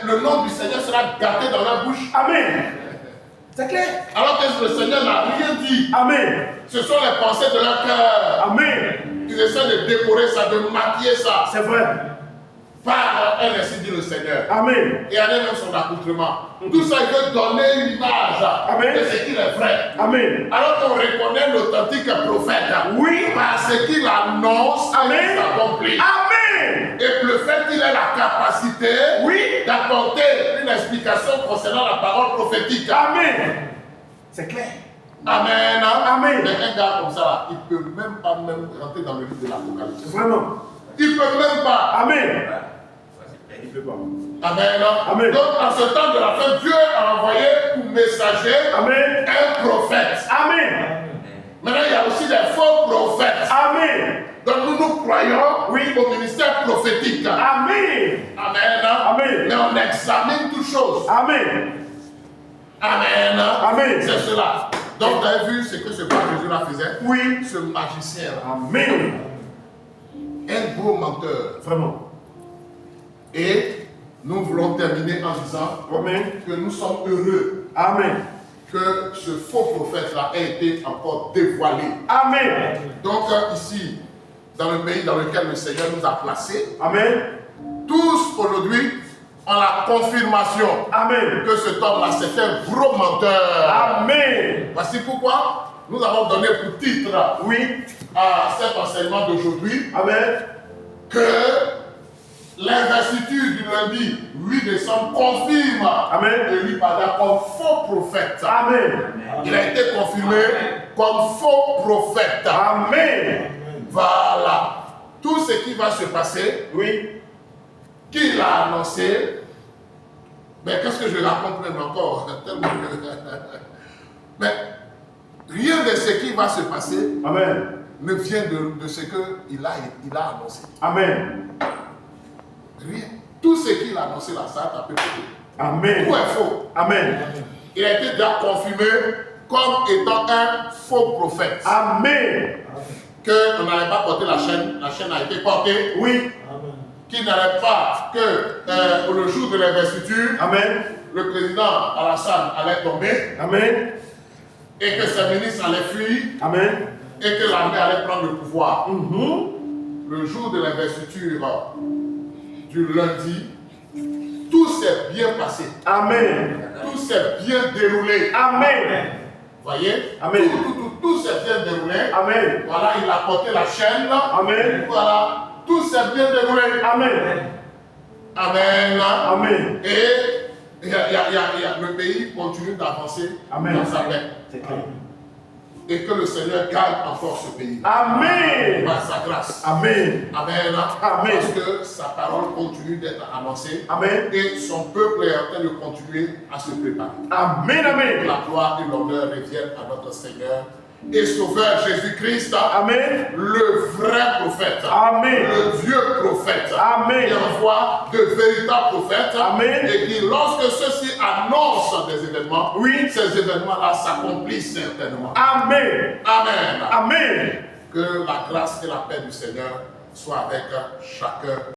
le nom du Seigneur sera gâté dans leur bouche. Amen. C'est clair. Alors que le Seigneur n'a rien dit. Amen. Ce sont les pensées de leur cœur. Amen. Ils essaient de décorer ça, de maquiller ça. C'est vrai. Par elle, ainsi dit le Seigneur. Amen. Et elle même son accoutrement. Tout ça, il veut donner une image Amen. de ce qu'il est vrai. Amen. Alors qu'on reconnaît l'authentique prophète. Oui. Parce qu'il annonce et Amen. qu'il s'accomplit. Amen. Et le fait qu'il ait la capacité Oui. d'apporter une explication concernant la parole prophétique. Amen. C'est clair. Amen. Amen. Mais un gars comme ça, il ne peut même pas rentrer dans le livre de l'Apocalypse. Vraiment. Il ne peut même pas. Amen. Il peut pas. Amen. Amen. Donc, en ce temps de la fin, Dieu a envoyé pour messager Amen. un prophète. Amen. Maintenant, il y a aussi des faux prophètes. Amen. Donc, nous croyons au ministère prophétique. Amen. Amen. Amen. Mais on examine toutes choses. Amen. Amen. Amen. C'est cela. Donc, vous avez vu ce que ce père Jésus là faisait? Oui. Ce magicien. Amen. Un gros menteur. Vraiment. Et nous voulons terminer en disant Amen. que nous sommes heureux Amen. que ce faux prophète-là ait été encore dévoilé. Amen. Donc ici, dans le pays dans lequel le Seigneur nous a placés, Amen. tous aujourd'hui ont la confirmation Amen. que cet homme-là, c'est un gros menteur. Amen. Voici pourquoi nous avons donné pour titre à cet enseignement d'aujourd'hui Amen. que l'investiture du lundi 8 décembre confirme Élie Pada comme faux prophète. Amen. Il a été confirmé comme faux prophète. Amen. Voilà. Tout ce qui va se passer, qu'il a annoncé, mais qu'est-ce que je raconte même encore? Mais rien de ce qui va se passer ne vient de ce qu'il a annoncé. Amen. Rien. Tout ce qu'il a annoncé là, ça a tapé côté. Amen. Tout est faux. Amen. Il a été déjà confirmé comme étant un faux prophète. Amen. Que on n'allait pas porter la chaîne a été portée. Oui. Qu'il n'allait pas que le jour de l'investiture, le président Alassane allait tomber. Amen. Et que ses ministres allaient fuir. Amen. Et que l'armée allait prendre le pouvoir. Le jour de l'investiture du lundi, tout s'est bien passé. Amen. Tout s'est bien déroulé. Amen. Voyez? Amen. Tout s'est bien déroulé. Amen. Voilà, il a porté la chaîne. Amen. Voilà, tout s'est bien déroulé. Amen. Amen. Amen. Et le pays continue d'avancer dans sa paix. C'est clair. Et que le Seigneur garde encore ce pays. Amen. Par sa grâce. Amen. Amen. Amen. Parce que sa parole continue d'être annoncée. Amen. Et son peuple est en train de continuer à se préparer. Amen. Amen. La gloire et l'honneur reviennent à notre Seigneur et Sauveur Jésus-Christ. Amen. Le vrai prophète. Amen. Le vieux prophète. Amen. Qui envoie de véritables prophètes. Amen. Et qui, lorsque ceux-ci annoncent des événements, ces événements-là s'accomplissent certainement. Amen. Amen. Amen. Que la grâce et la paix du Seigneur soient avec chacun.